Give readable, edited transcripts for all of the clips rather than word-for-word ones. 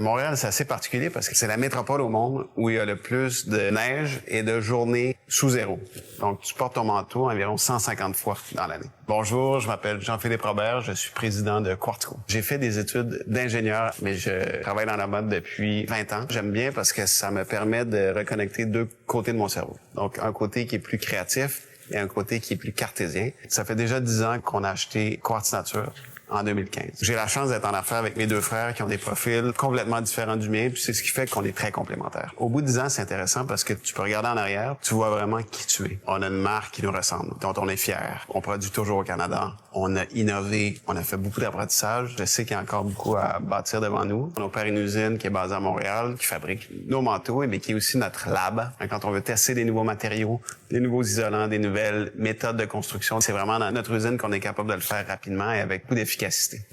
Montréal, c'est assez particulier parce que c'est la métropole au monde où il y a le plus de neige et de journées sous zéro. Donc, tu portes ton manteau environ 150 fois dans l'année. Bonjour, je m'appelle Jean-Philippe Robert, je suis président de Quartco. J'ai fait des études d'ingénieur, mais je travaille dans la mode depuis 20 ans. J'aime bien parce que ça me permet de reconnecter deux côtés de mon cerveau. Donc, un côté qui est plus créatif et un côté qui est plus cartésien. Ça fait déjà 10 ans qu'on a acheté Quartz Nature en 2015. J'ai la chance d'être en affaires avec mes deux frères qui ont des profils complètement différents du mien, puis c'est ce qui fait qu'on est très complémentaires. Au bout de 10 ans, c'est intéressant parce que tu peux regarder en arrière, tu vois vraiment qui tu es. On a une marque qui nous ressemble, dont on est fier. On produit toujours au Canada. On a innové, on a fait beaucoup d'apprentissage. Je sais qu'il y a encore beaucoup à bâtir devant nous. On opère une usine qui est basée à Montréal, qui fabrique nos manteaux, mais qui est aussi notre lab. Quand on veut tester des nouveaux matériaux, des nouveaux isolants, des nouvelles méthodes de construction, c'est vraiment dans notre usine qu'on est capable de le faire rapidement et avec beaucoup d'efficacité.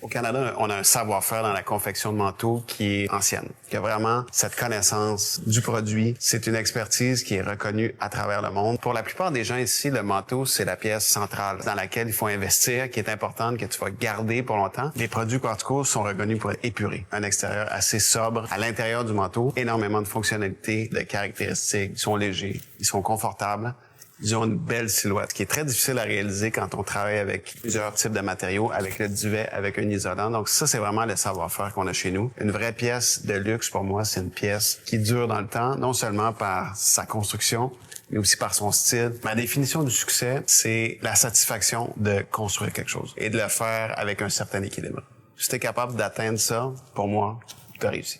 Au Canada, on a un savoir-faire dans la confection de manteaux qui est ancienne. Il y a vraiment cette connaissance du produit. C'est une expertise qui est reconnue à travers le monde. Pour la plupart des gens ici, le manteau, c'est la pièce centrale dans laquelle il faut investir, qui est importante, que tu vas garder pour longtemps. Les produits Quartco sont reconnus pour être épurés. Un extérieur assez sobre. À l'intérieur du manteau, énormément de fonctionnalités, de caractéristiques. Ils sont légers, ils sont confortables. Ils ont une belle silhouette, qui est très difficile à réaliser quand on travaille avec plusieurs types de matériaux, avec le duvet, avec un isolant. Donc ça, c'est vraiment le savoir-faire qu'on a chez nous. Une vraie pièce de luxe, pour moi, c'est une pièce qui dure dans le temps, non seulement par sa construction, mais aussi par son style. Ma définition du succès, c'est la satisfaction de construire quelque chose et de le faire avec un certain équilibre. Si tu es capable d'atteindre ça, pour moi, tu as réussi.